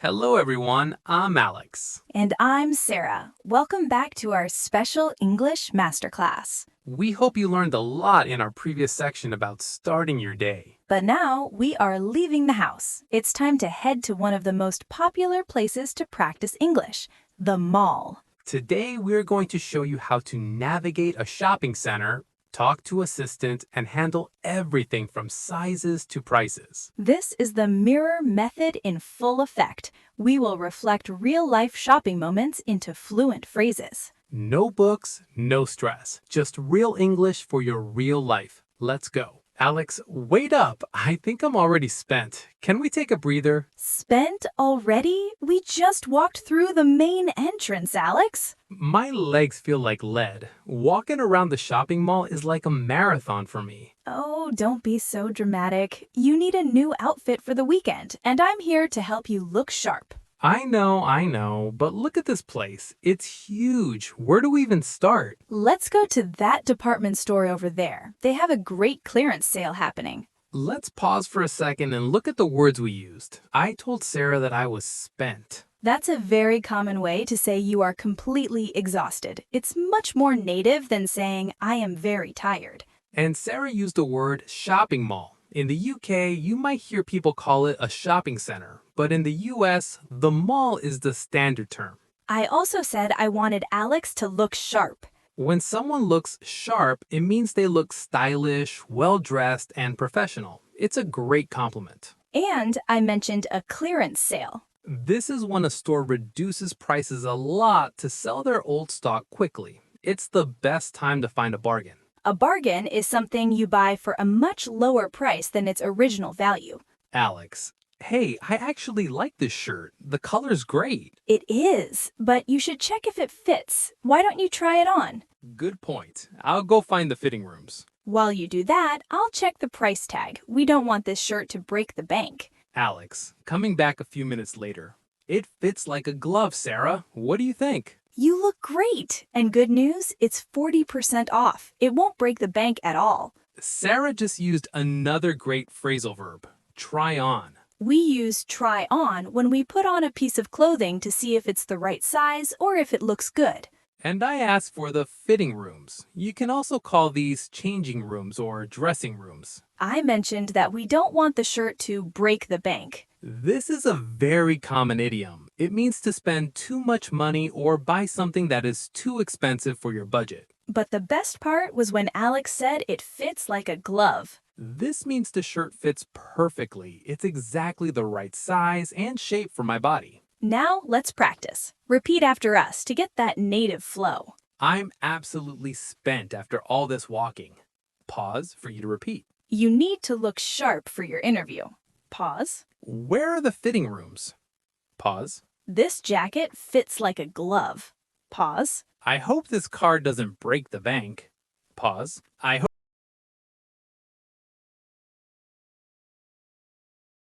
Hello everyone, I'm Alex. And I'm Sarah. Welcome back to our special English Masterclass. We hope you learned a lot in our previous section about starting your day. But now we are leaving the house. It's time to head to one of the most popular places to practice English, the mall. Today we're going to show you how to navigate a shopping center, talk to assistant, and handle everything from sizes to prices. This is the mirror method in full effect. We will reflect real-life shopping moments into fluent phrases. No books, no stress, just real English for your real life. Let's go. Alex, wait up. I think I'm already spent. Can we take a breather? Spent already? We just walked through the main entrance, Alex. My legs feel like lead. Walking around the shopping mall is like a marathon for me. Oh, don't be so dramatic. You need a new outfit for the weekend, and I'm here to help you look sharp. I know, but look at this place. It's huge. Where do we even start? Let's go to that department store over there. They have a great clearance sale happening. Let's pause for a second and look at the words we used. I told Sarah that I was spent. That's a very common way to say you are completely exhausted. It's much more native than saying, I am very tired. And Sarah used the word shopping mall. In the UK, you might hear people call it a shopping center, but in the US, the mall is the standard term. I also said I wanted Alex to look sharp. When someone looks sharp, it means they look stylish, well-dressed, and professional. It's a great compliment. And I mentioned a clearance sale. This is when a store reduces prices a lot to sell their old stock quickly. It's the best time to find a bargain. A bargain is something you buy for a much lower price than its original value. Alex, hey, I actually like this shirt. The color's great. It is, but you should check if it fits. Why don't you try it on? Good point. I'll go find the fitting rooms. While you do that, I'll check the price tag. We don't want this shirt to break the bank. Alex, coming back a few minutes later. It fits like a glove, Sarah. What do you think? You look great. And good news, it's 40% off. It won't break the bank at all. Sarah just used another great phrasal verb, try on. We use try on when we put on a piece of clothing to see if it's the right size or if it looks good. And I asked for the fitting rooms. You can also call these changing rooms or dressing rooms. I mentioned that we don't want the shirt to break the bank. This is a very common idiom. It means to spend too much money or buy something that is too expensive for your budget. But the best part was when Alex said it fits like a glove. This means the shirt fits perfectly. It's exactly the right size and shape for my body. Now let's practice. Repeat after us to get that native flow. I'm absolutely spent after all this walking. Pause for you to repeat. You need to look sharp for your interview. Pause. Where are the fitting rooms? Pause. This jacket fits like a glove. Pause. I hope this car doesn't break the bank. Pause. I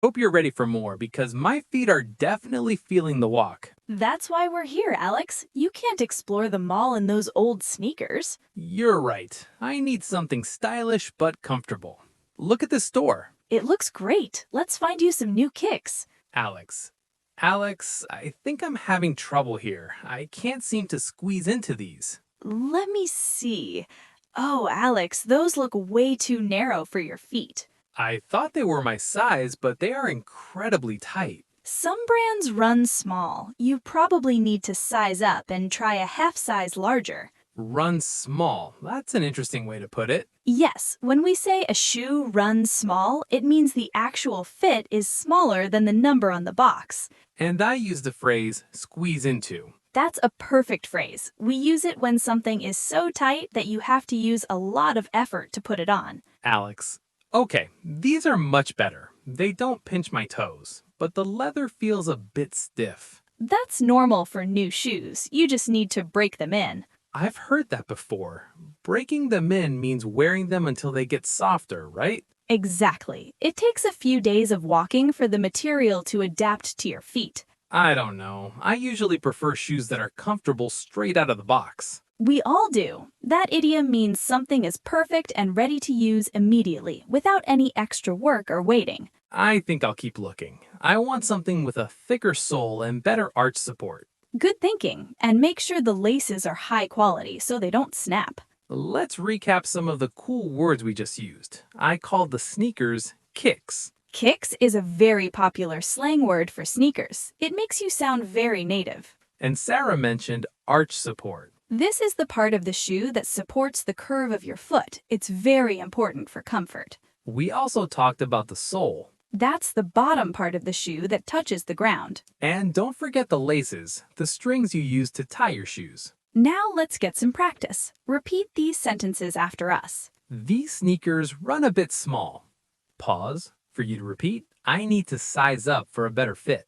hope you're ready for more because my feet are definitely feeling the walk. That's why we're here, Alex. You can't explore the mall in those old sneakers. You're right. I need something stylish but comfortable. Look at this store. It looks great. Let's find you some new kicks. Alex, I think I'm having trouble here. I can't seem to squeeze into these. Let me see. Oh, Alex, those look way too narrow for your feet. I thought they were my size, but they are incredibly tight. Some brands run small. You probably need to size up and try a half size larger. Run small. That's an interesting way to put it. Yes, when we say a shoe runs small, it means the actual fit is smaller than the number on the box. And I use the phrase squeeze into. That's a perfect phrase. We use it when something is so tight that you have to use a lot of effort to put it on. Alex, okay, these are much better. They don't pinch my toes, but the leather feels a bit stiff. That's normal for new shoes. You just need to break them in. I've heard that before. Breaking them in means wearing them until they get softer, right? Exactly. It takes a few days of walking for the material to adapt to your feet. I don't know. I usually prefer shoes that are comfortable straight out of the box. We all do. That idiom means something is perfect and ready to use immediately, without any extra work or waiting. I think I'll keep looking. I want something with a thicker sole and better arch support. Good thinking, and make sure the laces are high quality so they don't snap. Let's recap some of the cool words we just used. I called the sneakers kicks. Kicks is a very popular slang word for sneakers. It makes you sound very native. And Sarah mentioned arch support. This is the part of the shoe that supports the curve of your foot. It's very important for comfort. We also talked about the sole. That's the bottom part of the shoe that touches the ground. And don't forget the laces, the strings you use to tie your shoes. Now let's get some practice. Repeat these sentences after us. These sneakers run a bit small. Pause. For you to repeat, I need to size up for a better fit.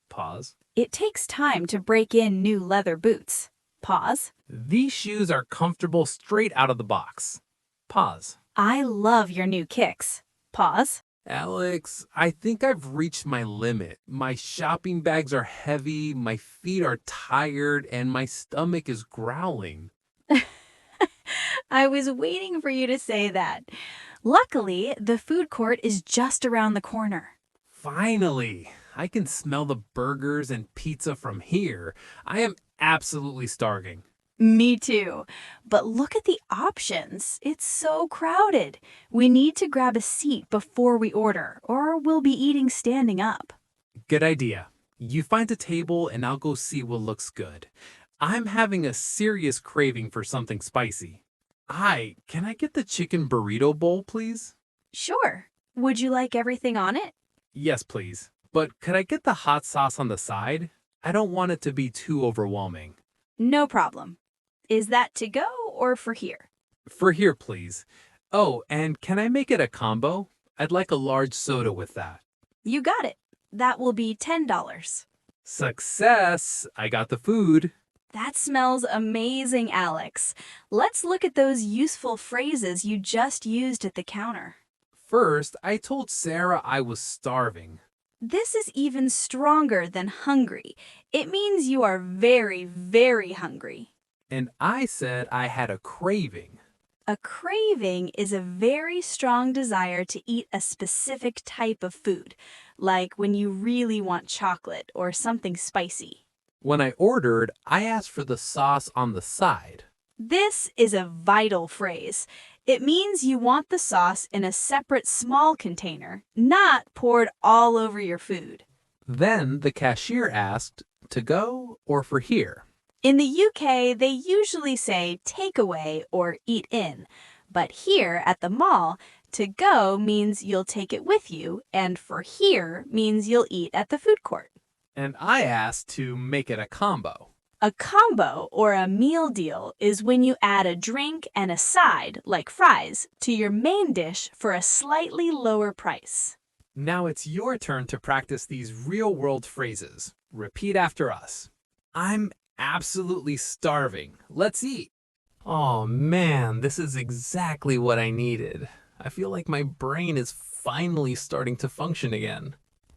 Pause. It takes time to break in new leather boots. Pause. These shoes are comfortable straight out of the box. Pause. I love your new kicks. Pause. Alex, I think I've reached my limit. My shopping bags are heavy, my feet are tired, and my stomach is growling. I was waiting for you to say that. Luckily, the food court is just around the corner. Finally, I can smell the burgers and pizza from here. I am absolutely starving. Me too. But look at the options. It's so crowded. We need to grab a seat before we order, or we'll be eating standing up. Good idea. You find a table and I'll go see what looks good. I'm having a serious craving for something spicy. Can I get the chicken burrito bowl, please? Sure. Would you like everything on it? Yes, please. But could I get the hot sauce on the side? I don't want it to be too overwhelming. No problem. Is that to go or for here? For here, please. Oh, and can I make it a combo? I'd like a large soda with that. You got it. That will be $10. Success! I got the food. That smells amazing, Alex. Let's look at those useful phrases you just used at the counter. First, I told Sarah I was starving. This is even stronger than hungry. It means you are very, very hungry. And I said I had a craving. A craving is a very strong desire to eat a specific type of food, like when you really want chocolate or something spicy. When I ordered, I asked for the sauce on the side. This is a vital phrase. It means you want the sauce in a separate small container, not poured all over your food. Then the cashier asked, to go or for here? In the UK, they usually say takeaway or eat in. But here at the mall, to go means you'll take it with you, and for here means you'll eat at the food court. And I asked to make it a combo. A combo or a meal deal is when you add a drink and a side, like fries, to your main dish for a slightly lower price. Now it's your turn to practice these real-world phrases. Repeat after us. I'm absolutely starving. Let's eat. Oh man, this is exactly what I needed. I feel like my brain is finally starting to function again.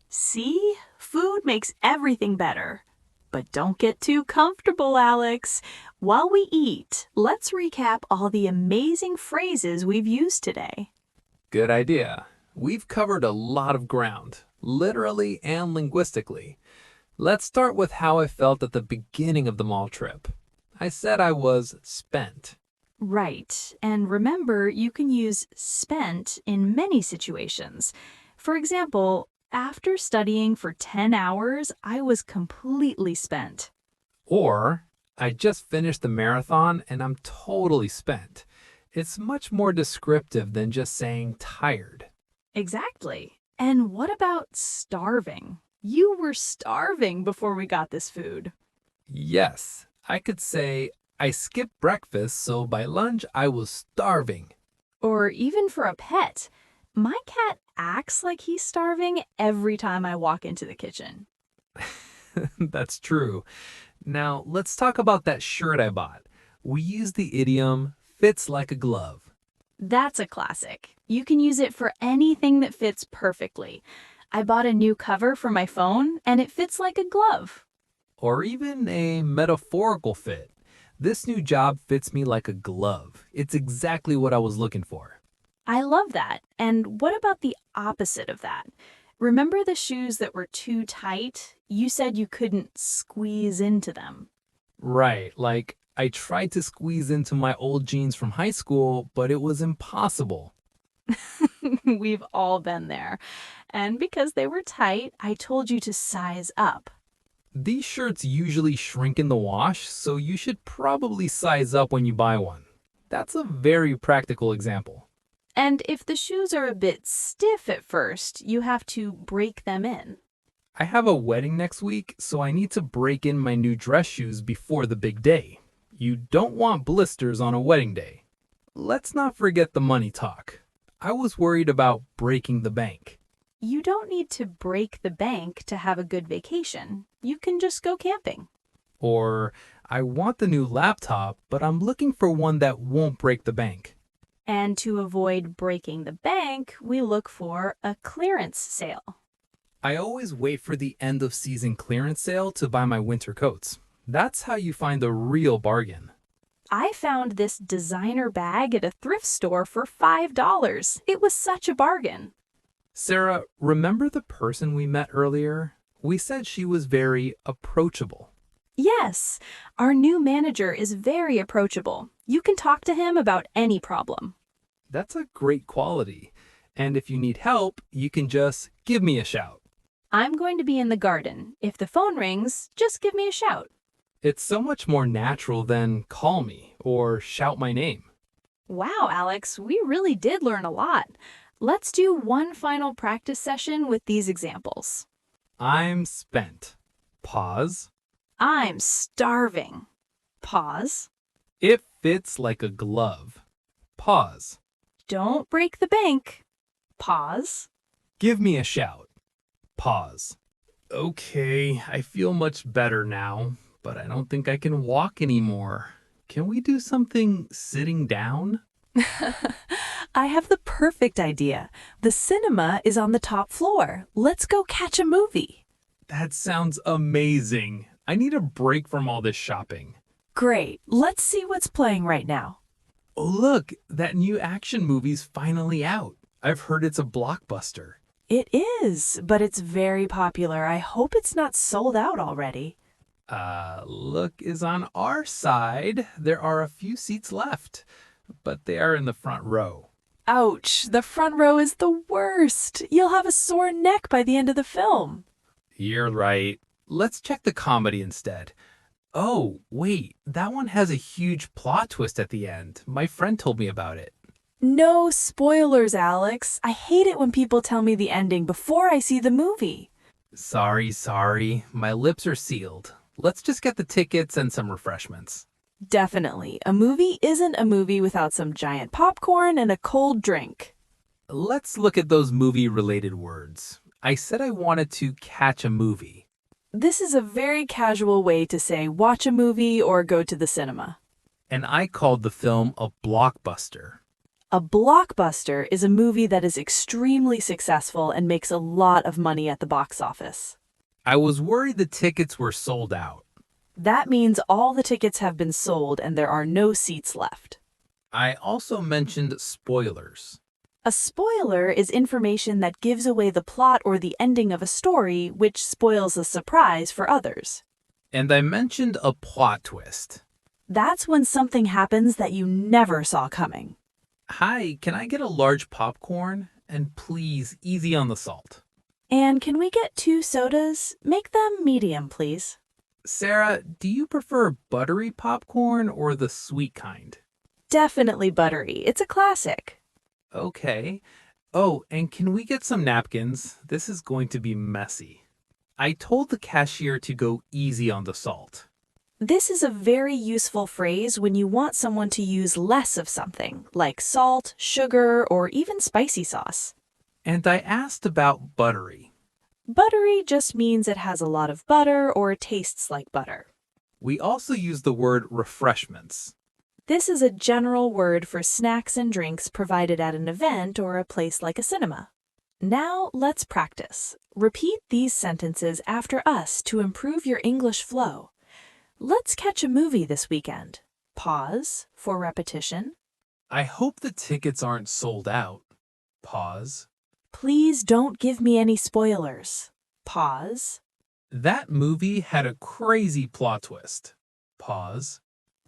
See? Food makes everything better. But don't get too comfortable, Alex. While we eat, let's recap all the amazing phrases we've used today. Good idea. We've covered a lot of ground, literally and linguistically. Let's start with how I felt at the beginning of the mall trip. I said I was spent. Right. And remember, you can use spent in many situations. For example, after studying for 10 hours, I was completely spent. Or, I just finished the marathon and I'm totally spent. It's much more descriptive than just saying tired. Exactly. And what about starving? You were starving before we got this food. Yes, I could say, I skipped breakfast, so by lunch I was starving. Or even for a pet. My cat acts like he's starving every time I walk into the kitchen. That's true. Now, let's talk about that shirt I bought. We use the idiom, fits like a glove. That's a classic. You can use it for anything that fits perfectly. I bought a new cover for my phone, and it fits like a glove. Or even a metaphorical fit. This new job fits me like a glove. It's exactly what I was looking for. I love that. And what about the opposite of that? Remember the shoes that were too tight? You said you couldn't squeeze into them. Right, like I tried to squeeze into my old jeans from high school, but it was impossible. We've all been there. And because they were tight, I told you to size up. These shirts usually shrink in the wash, so you should probably size up when you buy one. That's a very practical example. And if the shoes are a bit stiff at first, you have to break them in. I have a wedding next week, so I need to break in my new dress shoes before the big day. You don't want blisters on a wedding day. Let's not forget the money talk. I was worried about breaking the bank. You don't need to break the bank to have a good vacation. You can just go camping. Or, I want the new laptop, but I'm looking for one that won't break the bank. And to avoid breaking the bank, we look for a clearance sale. I always wait for the end of season clearance sale to buy my winter coats. That's how you find a real bargain. I found this designer bag at a thrift store for $5. It was such a bargain. Sarah, remember the person we met earlier? We said she was very approachable. Yes, our new manager is very approachable. You can talk to him about any problem. That's a great quality. And if you need help, you can just give me a shout. I'm going to be in the garden. If the phone rings, just give me a shout. It's so much more natural than call me or shout my name. Wow, Alex, we really did learn a lot. Let's do one final practice session with these examples. I'm spent. Pause. I'm starving. Pause. It fits like a glove. Pause. Don't break the bank. Pause. Give me a shout. Pause. Okay, I feel much better now, but I don't think I can walk anymore. Can we do something sitting down? I have the perfect idea. The cinema is on the top floor. Let's go catch a movie. That sounds amazing. I need a break from all this shopping. Great. Let's see what's playing right now. Oh, look, that new action movie's finally out. I've heard it's a blockbuster. It is, but it's very popular. I hope it's not sold out already. Look is on our side. There are a few seats left, but they are in the front row. Ouch, the front row is the worst. You'll have a sore neck by the end of the film. You're right. Let's check the comedy instead. Oh, wait, that one has a huge plot twist at the end. My friend told me about it. No spoilers, Alex. I hate it when people tell me the ending before I see the movie. Sorry. My lips are sealed. Let's just get the tickets and some refreshments. Definitely. A movie isn't a movie without some giant popcorn and a cold drink. Let's look at those movie-related words. I said I wanted to catch a movie. This is a very casual way to say watch a movie or go to the cinema. And I called the film a blockbuster. A blockbuster is a movie that is extremely successful and makes a lot of money at the box office. I was worried the tickets were sold out. That means all the tickets have been sold and there are no seats left. I also mentioned spoilers. A spoiler is information that gives away the plot or the ending of a story, which spoils the surprise for others. And I mentioned a plot twist. That's when something happens that you never saw coming. Hi, can I get a large popcorn? And please, easy on the salt. And can we get 2 sodas? Make them medium, please. Sarah, do you prefer buttery popcorn or the sweet kind? Definitely buttery. It's a classic. Okay. Oh, and can we get some napkins? This is going to be messy. I told the cashier to go easy on the salt. This is a very useful phrase when you want someone to use less of something, like salt, sugar, or even spicy sauce. And I asked about buttery. Buttery just means it has a lot of butter or tastes like butter. We also use the word refreshments. This is a general word for snacks and drinks provided at an event or a place like a cinema. Now let's practice. Repeat these sentences after us to improve your English flow. Let's catch a movie this weekend. Pause for repetition. I hope the tickets aren't sold out. Pause. Please don't give me any spoilers. Pause. That movie had a crazy plot twist. Pause.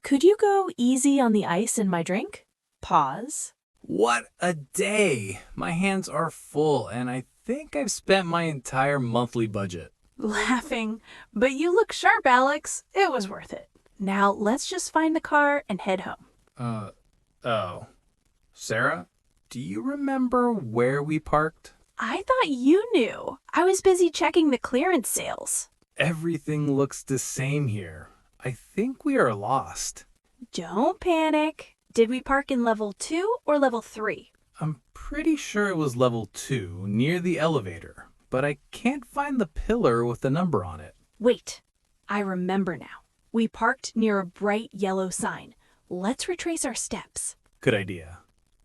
Could you go easy on the ice in my drink? Pause. What a day! My hands are full, and I think I've spent my entire monthly budget. Laughing. But you look sharp, Alex. It was worth it. Now let's just find the car and head home. Oh. Sarah, do you remember where we parked? I thought you knew. I was busy checking the clearance sales. Everything looks the same here. I think we are lost. Don't panic. Did we park in level 2 or level 3? I'm pretty sure it was level 2, near the elevator, but I can't find the pillar with the number on it. Wait, I remember now. We parked near a bright yellow sign. Let's retrace our steps. Good idea.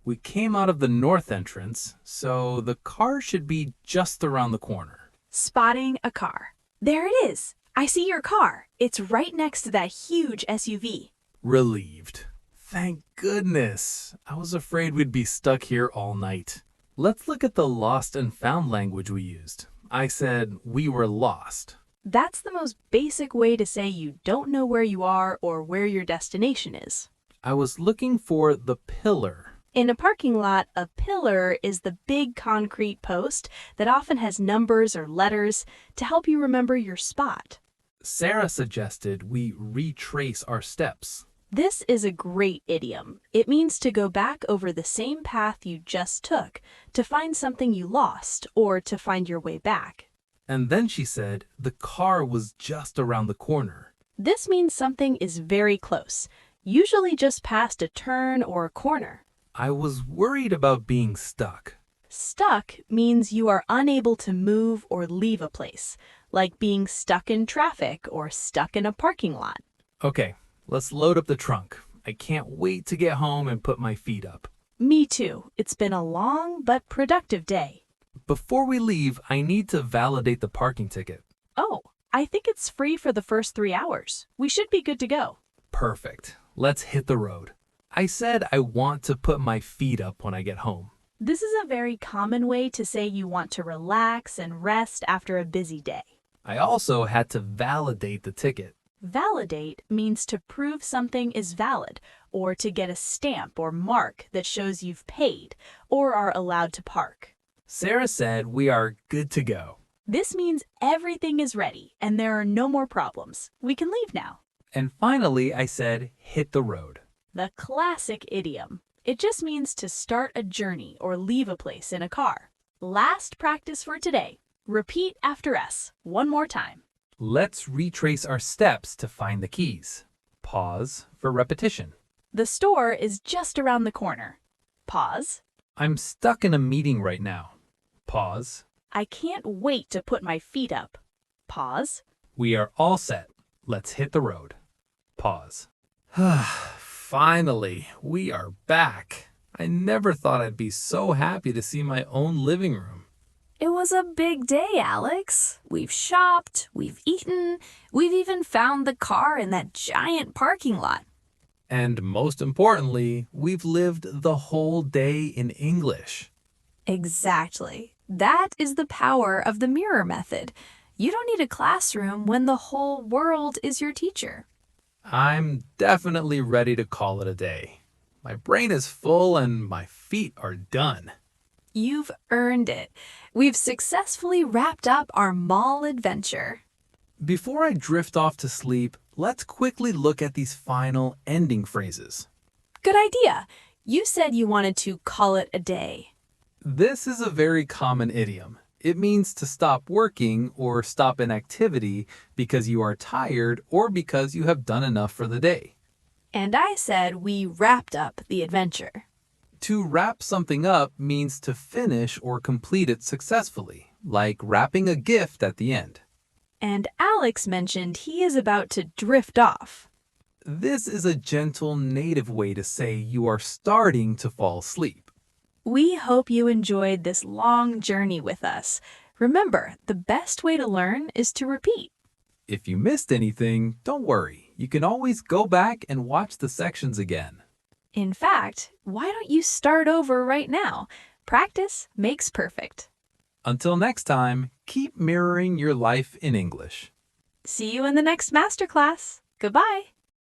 We came out of the north entrance, so the car should be just around the corner. Spotting a car. There it is. I see your car. It's right next to that huge SUV. Relieved. Thank goodness. I was afraid we'd be stuck here all night. Let's look at the lost and found language we used. I said we were lost. That's the most basic way to say you don't know where you are or where your destination is. I was looking for the pillar. In a parking lot, a pillar is the big concrete post that often has numbers or letters to help you remember your spot. Sarah suggested we retrace our steps. This is a great idiom. It means to go back over the same path you just took, to find something you lost, or to find your way back. And then she said the car was just around the corner. This means something is very close, usually just past a turn or a corner. I was worried about being stuck. Stuck means you are unable to move or leave a place, like being stuck in traffic or stuck in a parking lot. Okay, let's load up the trunk. I can't wait to get home and put my feet up. Me too. It's been a long but productive day. Before we leave, I need to validate the parking ticket. Oh, I think it's free for the first 3 hours. We should be good to go. Perfect. Let's hit the road. I said I want to put my feet up when I get home. This is a very common way to say you want to relax and rest after a busy day. I also had to validate the ticket. Validate means to prove something is valid, or to get a stamp or mark that shows you've paid or are allowed to park. Sarah said we are good to go. This means everything is ready and there are no more problems. We can leave now. And finally, I said hit the road. The classic idiom. It just means to start a journey or leave a place in a car. Last practice for today. Repeat after us one more time. Let's retrace our steps to find the keys. Pause for repetition. The store is just around the corner. Pause. I'm stuck in a meeting right now. Pause. I can't wait to put my feet up. Pause. We are all set. Let's hit the road. Pause. Finally, we are back. I never thought I'd be so happy to see my own living room. It was a big day, Alex. We've shopped, we've eaten, we've even found the car in that giant parking lot. And most importantly, we've lived the whole day in English. Exactly. That is the power of the mirror method. You don't need a classroom when the whole world is your teacher. I'm definitely ready to call it a day. My brain is full and my feet are done. You've earned it. We've successfully wrapped up our mall adventure. Before I drift off to sleep, let's quickly look at these final ending phrases. Good idea. You said you wanted to call it a day. This is a very common idiom. It means to stop working or stop an activity because you are tired or because you have done enough for the day. And I said we wrapped up the adventure. To wrap something up means to finish or complete it successfully, like wrapping a gift at the end. And Alex mentioned he is about to drift off. This is a gentle native way to say you are starting to fall asleep. We hope you enjoyed this long journey with us. Remember, the best way to learn is to repeat. If you missed anything, don't worry. You can always go back and watch the sections again. In fact, why don't you start over right now? Practice makes perfect. Until next time, keep mirroring your life in English. See you in the next masterclass. Goodbye.